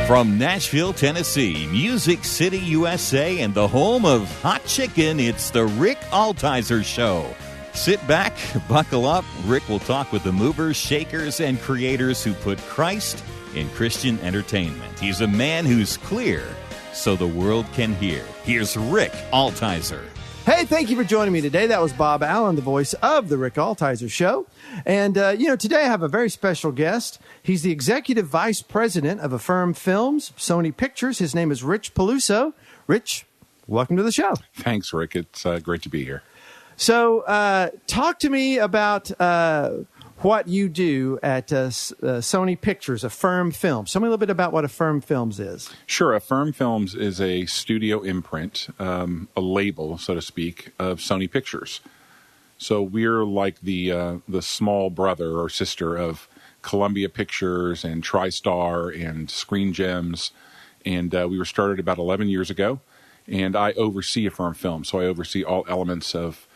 From Nashville, Tennessee, Music City, USA, and the home of hot chicken, it's the Rick Altizer Show. Sit back, buckle up. Rick will talk with the movers, shakers, and creators who put Christ in Christian entertainment. He's a man who's clear so the world can hear. Here's Rick Altizer. Hey, thank you for joining me today. That was Bob Allen, the voice of the Rick Altizer Show. And, today I have a very special guest. He's the Executive Vice President of Affirm Films, Sony Pictures. His name is Rich Peluso. Rich, welcome to the show. Thanks, Rick. It's great to be here. So talk to me about what you do at Sony Pictures, Affirm Films. Tell me a little bit about what Affirm Films is. Sure. Affirm Films is a studio imprint, a label, so to speak, of Sony Pictures. So we're like the small brother or sister of Columbia Pictures and TriStar and Screen Gems. And we were started about 11 years ago. And I oversee Affirm Films. So I oversee all elements of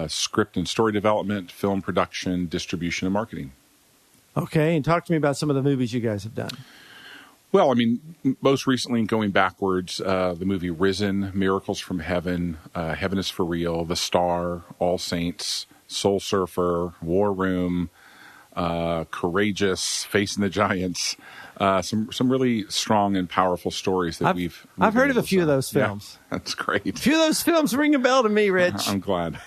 script and story development, film production, distribution, and marketing. Okay, and talk to me about some of the movies you guys have done. Well, I mean, most recently, going backwards, the movie Risen, Miracles from Heaven, Heaven is for Real, The Star, All Saints, Soul Surfer, War Room, Courageous, Facing the Giants. Some really strong and powerful stories that I've heard of a few of those films. Yeah, that's great. A few of those films ring a bell to me, Rich. I'm glad.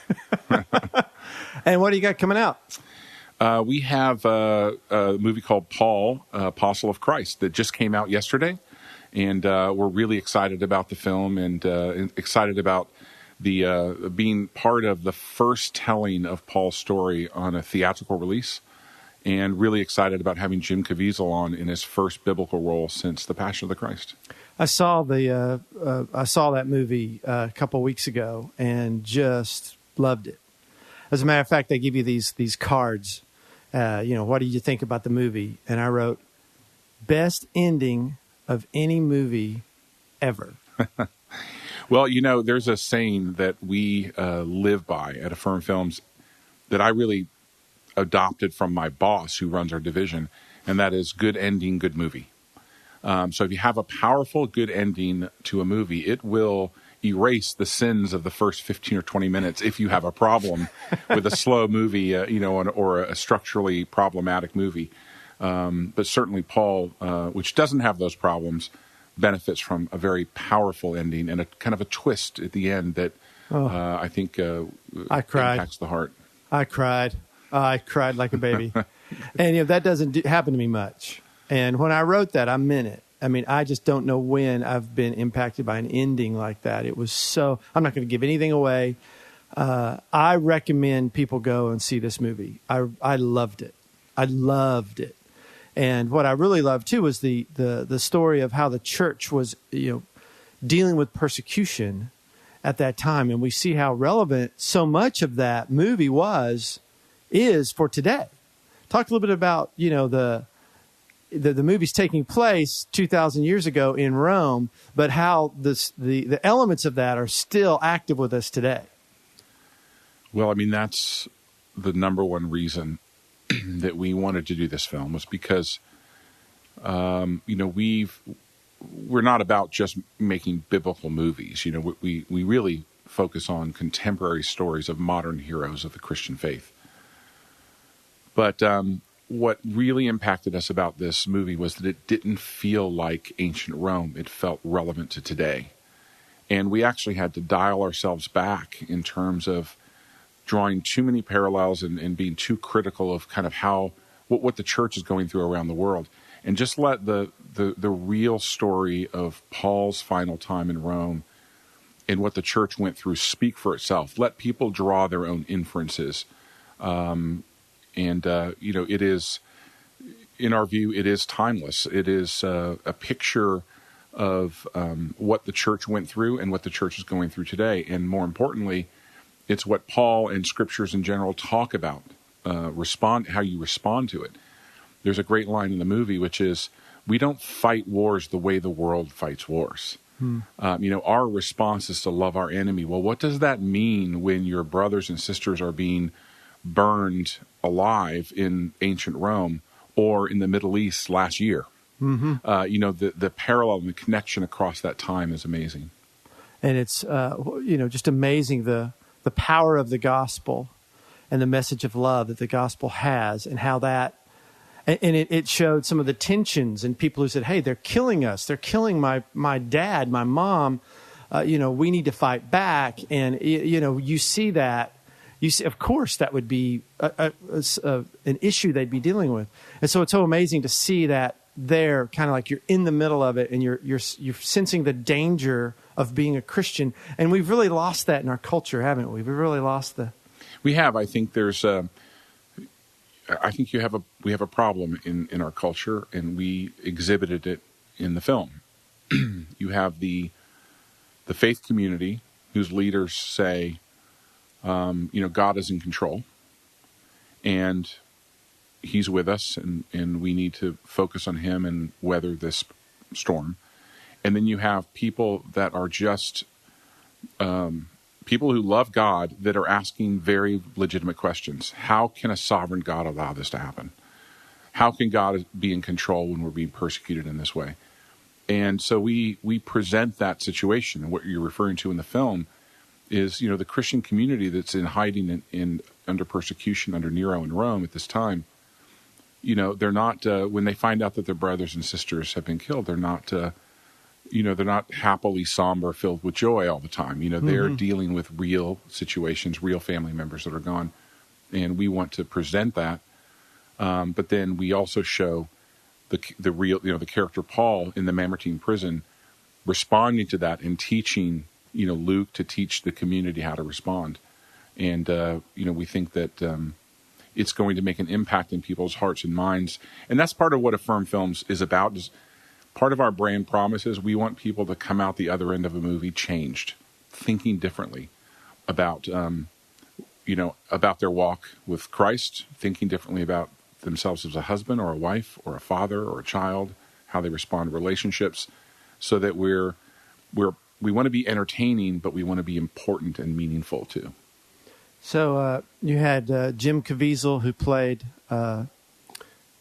And what do you got coming out? We have a movie called Paul, Apostle of Christ, that just came out yesterday. And we're really excited about the film and excited about the being part of the first telling of Paul's story on a theatrical release. And really excited about having Jim Caviezel on in his first biblical role since The Passion of the Christ. I saw that movie a couple weeks ago and just loved it. As a matter of fact, they give you these cards. What did you think about the movie? And I wrote, best ending of any movie ever. Well, there's a saying that we live by at Affirm Films that I really adopted from my boss who runs our division, and that is good ending, good movie. So if you have a powerful, good ending to a movie, it will erase the sins of the first 15 or 20 minutes if you have a problem with a slow movie, or a structurally problematic movie. But certainly Paul, which doesn't have those problems, benefits from a very powerful ending and a kind of a twist at the end that I think impacts the heart. I cried like a baby. And that doesn't happen to me much. And when I wrote that, I meant it. I mean, I just don't know when I've been impacted by an ending like that. It was so... I'm not going to give anything away. I recommend people go and see this movie. I loved it. I loved it. And what I really loved, too, was the story of how the church was, dealing with persecution at that time. And we see how relevant so much of that movie is for today. Talk a little bit about, the movie's taking place 2,000 years ago in Rome, but how the elements of that are still active with us today. Well, I mean, that's the number one reason that we wanted to do this film was because, we're not about just making biblical movies. We really focus on contemporary stories of modern heroes of the Christian faith. But what really impacted us about this movie was that it didn't feel like ancient Rome. It felt relevant to today. And we actually had to dial ourselves back in terms of drawing too many parallels and being too critical of kind of what the church is going through around the world. And just let the real story of Paul's final time in Rome and what the church went through speak for itself. Let people draw their own inferences. It is, in our view, it is timeless. It is a picture of what the church went through and what the church is going through today. And more importantly, it's what Paul and scriptures in general talk about, how you respond to it. There's a great line in the movie, which is, we don't fight wars the way the world fights wars. Our response is to love our enemy. Well, what does that mean when your brothers and sisters are being burned alive in ancient Rome or in the Middle East last year? The parallel and the connection across that time is amazing. And it's, just amazing the power of the gospel and the message of love that the gospel has, and how that, and it showed some of the tensions and people who said, hey, they're killing us. They're killing my dad, my mom. We need to fight back. And, you see that. You see, of course, that would be an issue they'd be dealing with. And so it's so amazing to see that there, kind of like you're in the middle of it, and you're sensing the danger of being a Christian. And we've really lost that in our culture, haven't we? We've really lost the... We have. I think there's we have a problem in our culture, and we exhibited it in the film. You have the faith community whose leaders say, God is in control, and He's with us, and we need to focus on Him and weather this storm. And then you have people that are just people who love God that are asking very legitimate questions. How can a sovereign God allow this to happen? How can God be in control when we're being persecuted in this way? And so we present that situation. And what you're referring to in the film is, the Christian community that's in hiding in under persecution under Nero in Rome at this time. They're not, when they find out that their brothers and sisters have been killed, they're not happily somber, filled with joy all the time. They're dealing with real situations, real family members that are gone. And we want to present that. But then we also show the real, the character Paul in the Mamertine prison responding to that and teaching, Luke to teach the community how to respond. And, we think that it's going to make an impact in people's hearts and minds. And that's part of what Affirm Films is about. Is part of our brand promise is we want people to come out the other end of a movie changed, thinking differently about, about their walk with Christ, thinking differently about themselves as a husband or a wife or a father or a child, how they respond to relationships, so that we want to be entertaining, but we want to be important and meaningful too. So you had Jim Caviezel, who played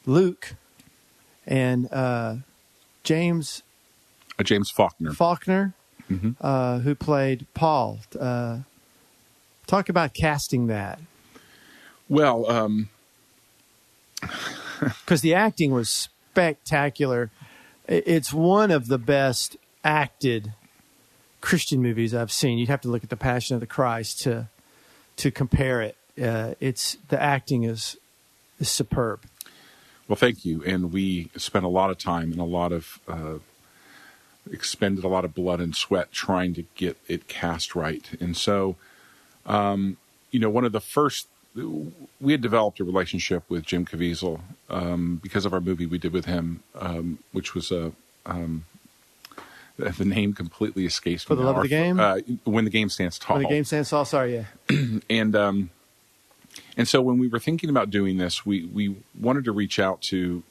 Luke, and James Faulkner, who played Paul. Talk about casting that. Well, because the acting was spectacular. It's one of the best acted Christian movies I've seen. You'd have to look at The Passion of the Christ to compare it. The acting is superb. Well, thank you. And we spent a lot of time and expended a lot of blood and sweat trying to get it cast right. And so, one of the first, we had developed a relationship with Jim Caviezel because of our movie we did with him, which was the name completely escapes me. For the Love of the Game? When the Game Stands Tall. When the Game Stands Tall, sorry, yeah. And so when we were thinking about doing this, we wanted to reach out to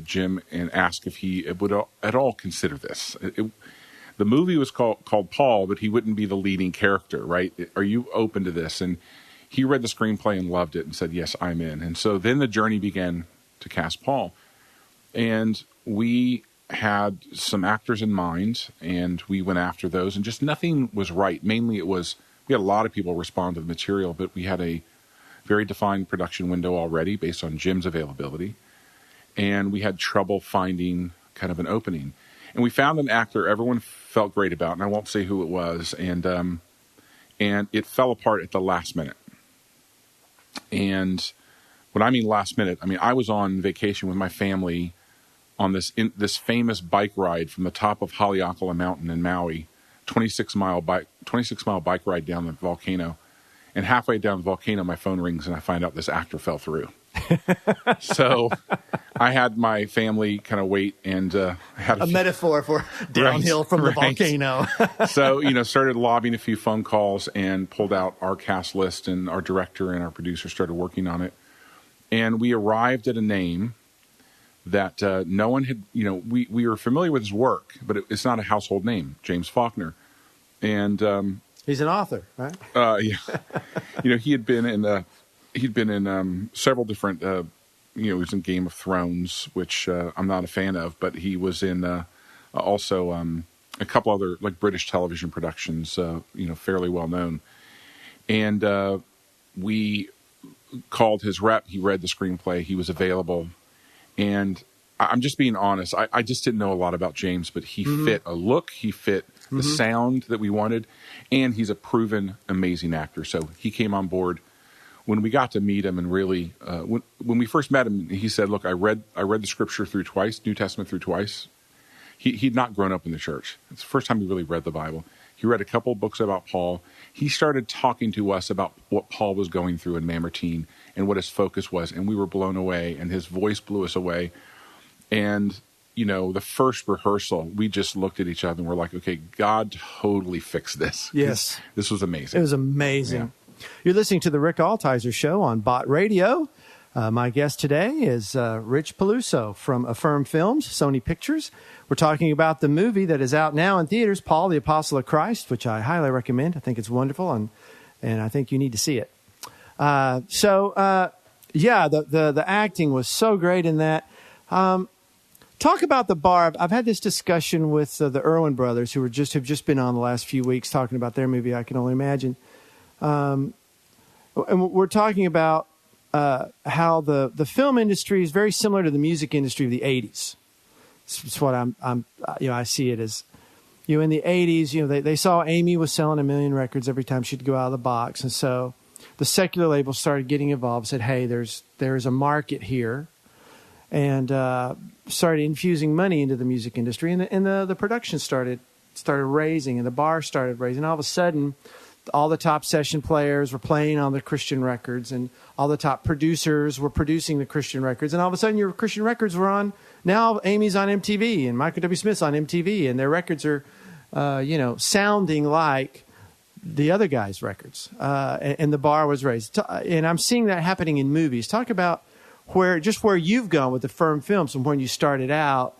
Jim and ask if he would at all consider this. The movie was called Paul, but he wouldn't be the leading character, right? Are you open to this? And he read the screenplay and loved it and said, yes, I'm in. And so then the journey began to cast Paul. And we had some actors in mind, and we went after those, and just nothing was right. Mainly we had a lot of people respond to the material, but we had a very defined production window already based on Jim's availability, and we had trouble finding kind of an opening. And we found an actor everyone felt great about, and I won't say who it was, and it fell apart at the last minute. And when I mean last minute, I mean I was on vacation with my family on this famous bike ride from the top of Haleakala Mountain in Maui, 26-mile bike ride down the volcano. And halfway down the volcano, my phone rings and I find out this actor fell through. So I had my family kind of wait, and I had a metaphor for downhill from the volcano. So, started lobbing a few phone calls and pulled out our cast list, and our director and our producer started working on it. And we arrived at a name that no one had, we were familiar with his work, but it's not a household name, James Faulkner. And he's an author, right? Yeah. He'd been in several different he was in Game of Thrones, which I'm not a fan of, but he was in also a couple other like British television productions, fairly well known. And we called his rep. He read the screenplay. He was available. And I'm just being honest. I just didn't know a lot about James, but he fit a look. He fit the sound that we wanted. And he's a proven amazing actor. So he came on board. When we got to meet him and really, when we first met him, he said, look, I read the scripture through twice, New Testament through twice. He'd not grown up in the church. It's the first time he really read the Bible. He read a couple of books about Paul. He started talking to us about what Paul was going through in Mamertine and what his focus was. And we were blown away, and his voice blew us away. And, the first rehearsal, we just looked at each other and we're like, okay, God totally fixed this. Yes. This was amazing. It was amazing. Yeah. You're listening to the Rick Altizer Show on Bot Radio. My guest today is Rich Peluso from Affirm Films, Sony Pictures. We're talking about the movie that is out now in theaters, Paul, the Apostle of Christ, which I highly recommend. I think it's wonderful, and I think you need to see it. The acting was so great in that. Talk about the bar. I've had this discussion with the Irwin brothers, who have just been on the last few weeks talking about their movie, I Can Only Imagine. And we're talking about how the film industry is very similar to the music industry of the 80s. It's what I see it as. In the 80s, they saw Amy was selling 1 million records every time she'd go out of the box. And so the secular labels started getting involved, said, hey, there's a market here, and started infusing money into the music industry. And the production started raising, and the bar started raising. All of a sudden, all the top session players were playing on the Christian records, and all the top producers were producing the Christian records. And all of a sudden, your Christian records were on. Now Amy's on MTV, and Michael W. Smith's on MTV, and their records are, sounding like the other guys' records. And the bar was raised. And I'm seeing that happening in movies. Talk about where you've gone with the Affirm Films from when you started out,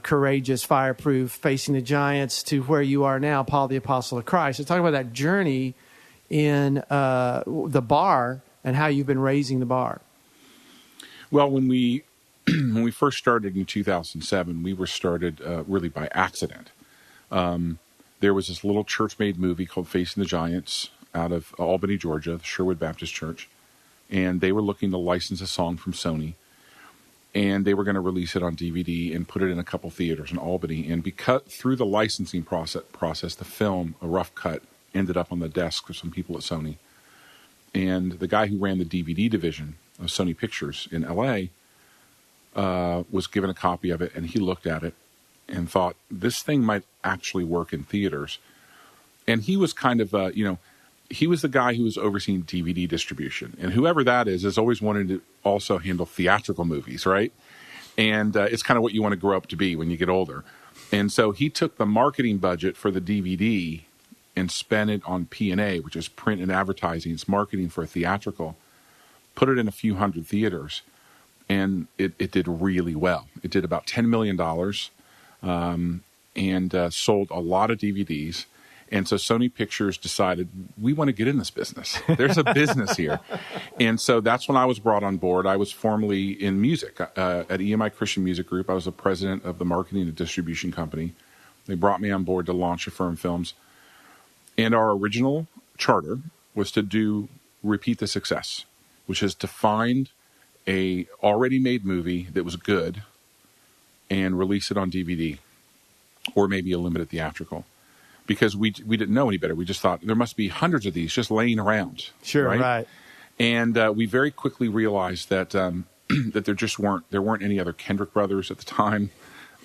courageous, fireproof, facing the giants, to where you are now, Paul, the Apostle of Christ. So talk about that journey in the bar and how you've been raising the bar. Well, when we first started in 2007, we were started really by accident. There was this little church-made movie called Facing the Giants out of Albany, Georgia, the Sherwood Baptist Church. And they were looking to license a song from Sony. And they were going to release it on DVD and put it in a couple theaters in Albany. And because through the licensing process, the film, a rough cut, ended up on the desk of some people at Sony. And the guy who ran the DVD division of Sony Pictures in L.A. Was given a copy of it, and he looked at it and thought, this thing might actually work in theaters. And he was kind of, he was the guy who was overseeing DVD distribution. And whoever that is always wanted to also handle theatrical movies, right? And it's kind of what you want to grow up to be when you get older. And so he took the marketing budget for the DVD and spent it on P&A, which is print and advertising. It's marketing for a theatrical. Put it in a few hundred theaters. And it did really well. It did about $10 million and sold a lot of DVDs. And so Sony Pictures decided, we want to get in this business. There's a business here. And so that's when I was brought on board. I was formerly in music. At EMI Christian Music Group, I was the president of the marketing and distribution company. They brought me on board to launch Affirm Films. And our original charter was to repeat the success, which is to find a already made movie that was good and release it on DVD or maybe a limited theatrical, because we didn't know any better. We just thought there must be hundreds of these just laying around. Sure, right. And we very quickly realized that that there weren't any other Kendrick brothers at the time.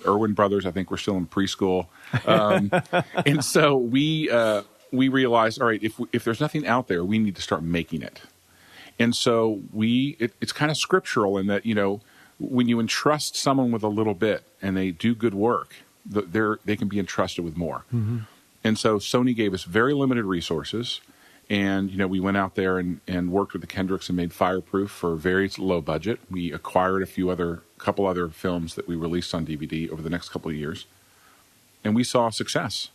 Irwin brothers, I think, were still in preschool. And so we realized, all right, if there's nothing out there, we need to start making it. And so it's kind of scriptural in that, when you entrust someone with a little bit and they do good work, they can be entrusted with more. Mm-hmm. And so Sony gave us very limited resources. And, we went out there and worked with the Kendricks and made Fireproof for a very low budget. We acquired a couple other films that we released on DVD over the next couple of years. And we saw success.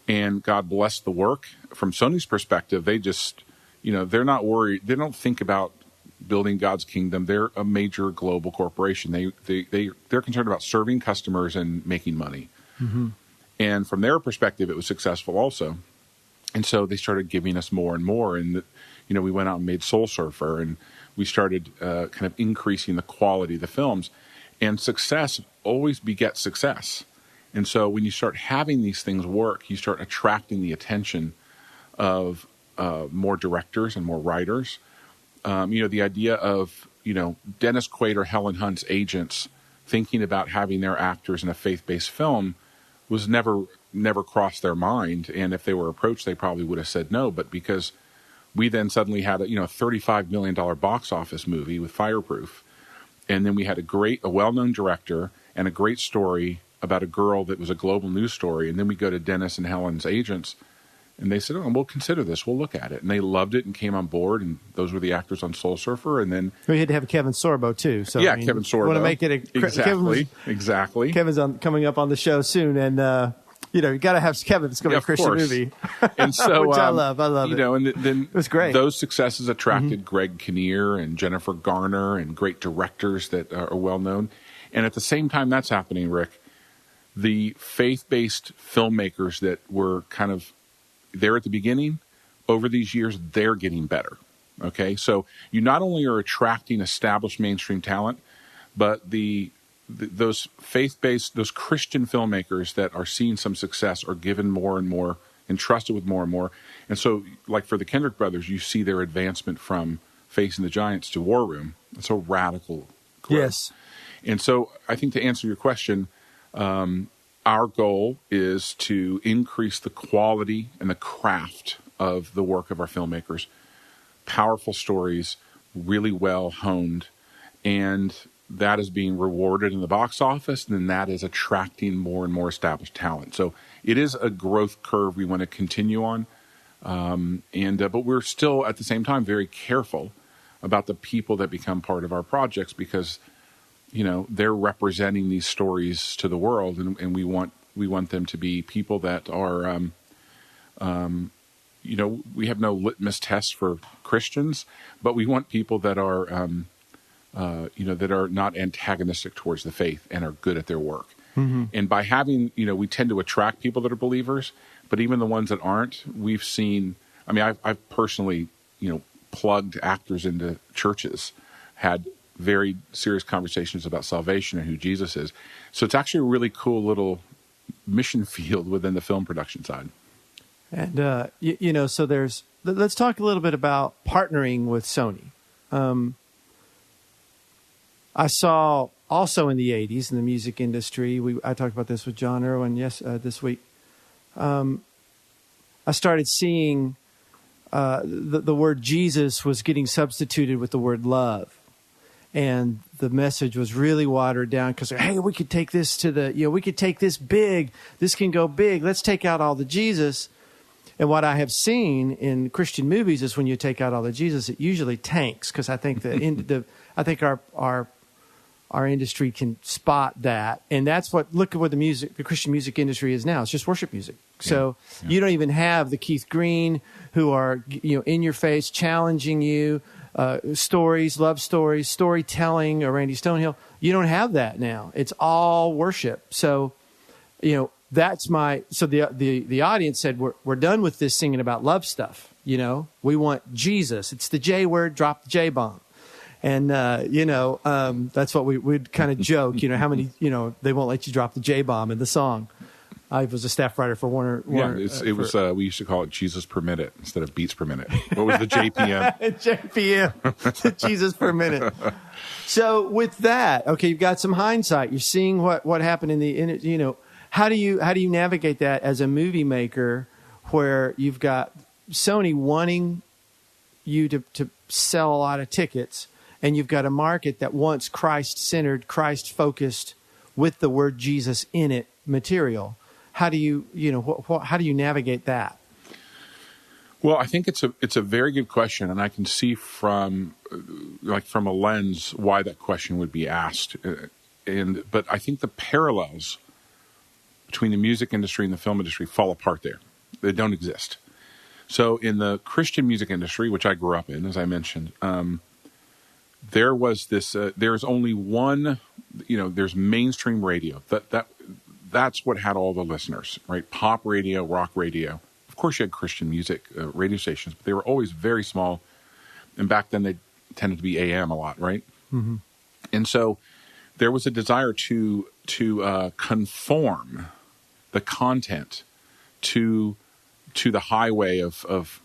And God blessed the work. From Sony's perspective, they just, they're not worried. They don't think about building God's kingdom. They're a major global corporation. They're concerned about serving customers and making money. Mm-hmm. And from their perspective, it was successful also. And so they started giving us more and more. And, we went out and made Soul Surfer, and we started kind of increasing the quality of the films. And success always begets success. And so when you start having these things work, you start attracting the attention of more directors and more writers. The idea of, Dennis Quaid or Helen Hunt's agents thinking about having their actors in a faith-based film was never crossed their mind. And if they were approached, they probably would have said no. But because we then suddenly had a $35 million box office movie with Fireproof, and then we had a well-known director and a great story about a girl that was a global news story, and then we go to Dennis and Helen's agents, and they said, "Oh, we'll consider this. We'll look at it." And they loved it and came on board, and those were the actors on Soul Surfer. And then we had to have Kevin Sorbo too. So yeah, Kevin Sorbo. Want to make it exactly. Kevin's coming up on the show soon, and you got to have Kevin. It's going to be a Christian movie, and so which I love it. And then it was great. Those successes attracted Greg Kinnear and Jennifer Garner and great directors that are well known. And at the same time that's happening, Rick, the faith-based filmmakers that were kind of there at the beginning, over these years, they're getting better. Okay, so you not only are attracting established mainstream talent, but those faith-based, those Christian filmmakers that are seeing some success are given more and more, entrusted with more and more. And so, like for the Kendrick brothers, you see their advancement from Facing the Giants to War Room. It's a radical growth. Yes. And so I think to answer your question, our goal is to increase the quality and the craft of the work of our filmmakers. Powerful stories, really well honed, and that is being rewarded in the box office, and then that is attracting more and more established talent. So it is a growth curve we want to continue on, but we're still at the same time very careful about the people that become part of our projects, because they're representing these stories to the world, and we want them to be people that are we have no litmus test for Christians, but we want people that are that are not antagonistic towards the faith and are good at their work. Mm-hmm. And by having, we tend to attract people that are believers, but even the ones that aren't, we've seen, I've personally, plugged actors into churches, had very serious conversations about salvation and who Jesus is. So it's actually a really cool little mission field within the film production side. And, so let's talk a little bit about partnering with Sony. I saw also in the 80s in the music industry, I talked about this with John Irwin this week. I started seeing the word Jesus was getting substituted with the word love. And the message was really watered down because, hey, we could take this we could take this big. This can go big. Let's take out all the Jesus. And what I have seen in Christian movies is when you take out all the Jesus, it usually tanks, because I think I think our industry can spot that, and that's look at what the Christian music industry is now. It's just worship music. So you don't even have the Keith Green who are in your face, challenging you, stories, love stories, storytelling, or Randy Stonehill. You don't have that now. It's all worship. So that's the audience said we're done with this singing about love stuff. We want Jesus. It's the J word. Drop the J bomb. And, that's what we'd kind of joke, how many, they won't let you drop the J-bomb in the song. I was a staff writer for Warner. We used to call it Jesus per minute instead of beats per minute. What was the JPM? JPM, Jesus per minute. So with that, okay, you've got some hindsight. You're seeing what happened how do you navigate that as a movie maker where you've got Sony wanting you to sell a lot of tickets, and you've got a market that wants Christ-centered, Christ-focused, with the word Jesus in it material. How do you how do you navigate that? Well, I think it's a very good question, and I can see from a lens why that question would be asked. But I think the parallels between the music industry and the film industry fall apart there. They don't exist. So in the Christian music industry, which I grew up in, as I mentioned, there was this. There's only one. There's mainstream radio. That's what had all the listeners, right? Pop radio, rock radio. Of course, you had Christian music radio stations, but they were always very small. And back then, they tended to be AM a lot, right? Mm-hmm. And so there was a desire to conform the content to the highway of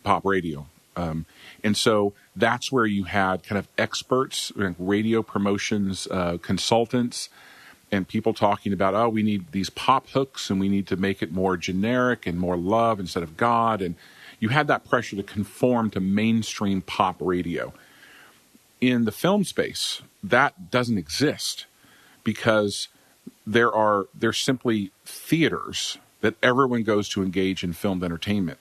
pop radio. And so that's where you had kind of experts, radio promotions, consultants, and people talking about, we need these pop hooks and we need to make it more generic and more love instead of God. And you had that pressure to conform to mainstream pop radio. In the film space, that doesn't exist because there's simply theaters that everyone goes to engage in filmed entertainment.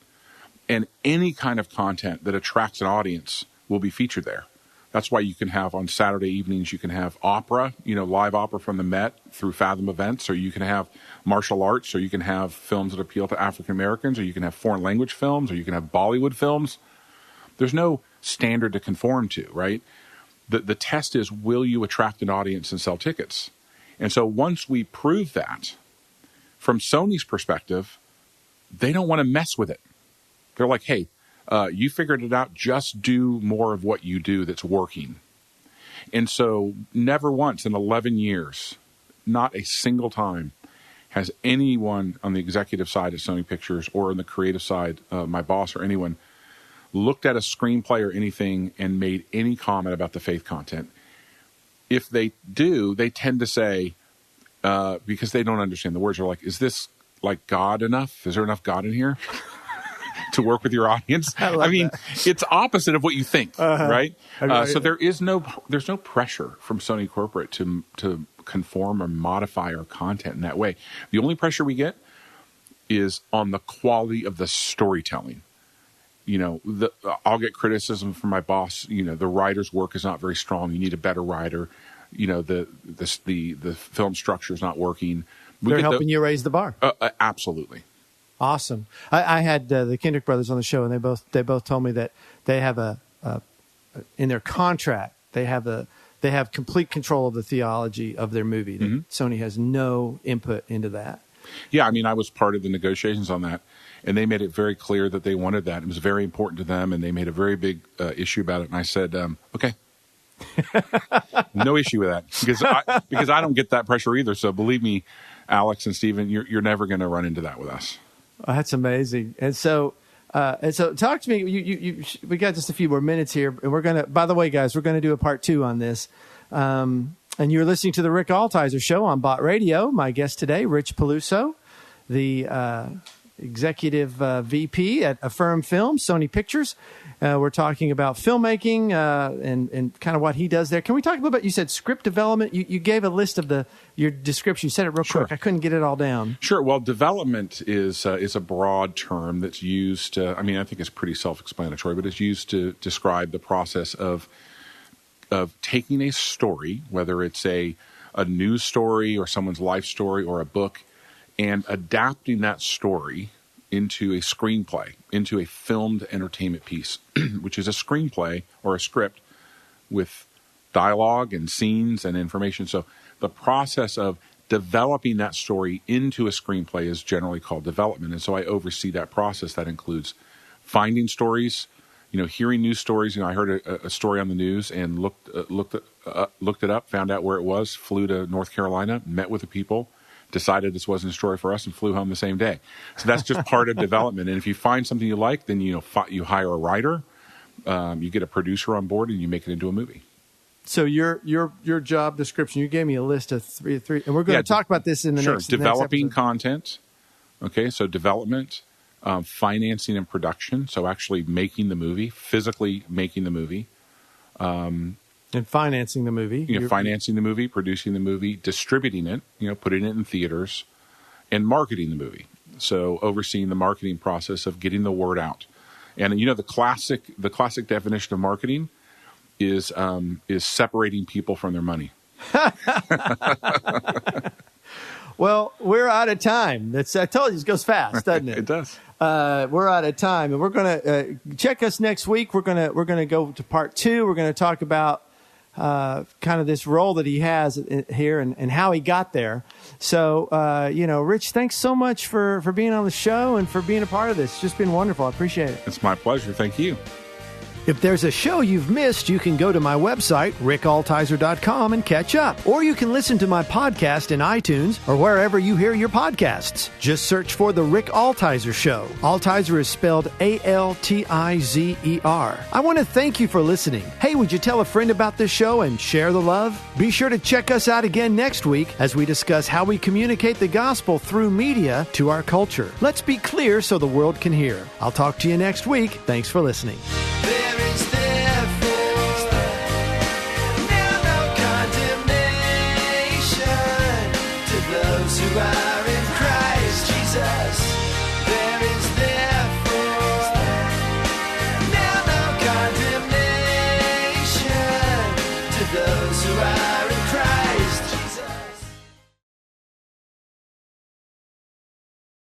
And any kind of content that attracts an audience will be featured there. That's why you can have on Saturday evenings, you can have opera, live opera from the Met through Fathom Events, or you can have martial arts, or you can have films that appeal to African Americans, or you can have foreign language films, or you can have Bollywood films. There's no standard to conform to, right? The test is, will you attract an audience and sell tickets? And so once we prove that, from Sony's perspective, they don't want to mess with it. They're like, hey, you figured it out. Just do more of what you do that's working. And so never once in 11 years, not a single time, has anyone on the executive side at Sony Pictures or on the creative side, my boss or anyone, looked at a screenplay or anything and made any comment about the faith content. If they do, they tend to say, because they don't understand the words, are like, is this like God enough? Is there enough God in here? To work with your audience. I mean, it's opposite of what you think, right? So there's no pressure from Sony corporate to conform or modify our content in that way. The only pressure we get is on the quality of the storytelling. I'll get criticism from my boss. The writer's work is not very strong. You need a better writer. The film structure is not working. They're helping you raise the bar. Absolutely. Awesome. I had the Kendrick brothers on the show, and they both told me that they have in their contract they have complete control of the theology of their movie. Mm-hmm. Sony has no input into that. Yeah, I mean, I was part of the negotiations on that, and they made it very clear that they wanted that. It was very important to them, and they made a very big issue about it. And I said, okay. No issue with that because I don't get that pressure either. So believe me, Alex and Stephen, you're never going to run into that with us. Oh, that's amazing. And so talk to me. We got just a few more minutes here, and we're gonna. By the way, guys, we're gonna do a part 2 on this. And you're listening to the Rick Altizer Show on Bot Radio. My guest today, Rich Peluso, the executive VP at Affirm Film, Sony Pictures. We're talking about filmmaking and kind of what he does there. Can we talk a little bit? You said script development. You gave a list of your description. You said it real quick. I couldn't get it all down. Sure. Well, development is a broad term that's used. I think it's pretty self-explanatory, but it's used to describe the process of taking a story, whether it's a news story or someone's life story or a book, and adapting that story into a screenplay, into a filmed entertainment piece, which is a screenplay or a script with dialogue and scenes and information. So the process of developing that story into a screenplay is generally called development. And so I oversee that process. That includes finding stories, hearing news stories. I heard a story on the news and looked it up, found out where it was, flew to North Carolina, met with the people, decided this wasn't a story for us, and flew home the same day. So that's just part of development. And if you find something you like, then you hire a writer, you get a producer on board, and you make it into a movie. So your job description, you gave me a list of three, and we're going to talk about this in the next. Sure, developing content. Okay, so development, financing and production. So actually making the movie, physically making the movie. And financing the movie. Financing the movie, producing the movie, distributing it, putting it in theaters, and marketing the movie. So overseeing the marketing process of getting the word out. And the classic definition of marketing is separating people from their money. Well, we're out of time. I told you, it goes fast, doesn't it? It does. We're out of time, and we're going to check us next week. We're going to go to part 2. We're going to talk about kind of this role that he has here and how he got there. So, Rich, thanks so much for being on the show and for being a part of this. It's just been wonderful. I appreciate it. It's my pleasure. Thank you. If there's a show you've missed, you can go to my website, rickaltizer.com, and catch up. Or you can listen to my podcast in iTunes or wherever you hear your podcasts. Just search for The Rick Altizer Show. Altizer is spelled Altizer. I want to thank you for listening. Hey, would you tell a friend about this show and share the love? Be sure to check us out again next week as we discuss how we communicate the gospel through media to our culture. Let's be clear so the world can hear. I'll talk to you next week. Thanks for listening. Who I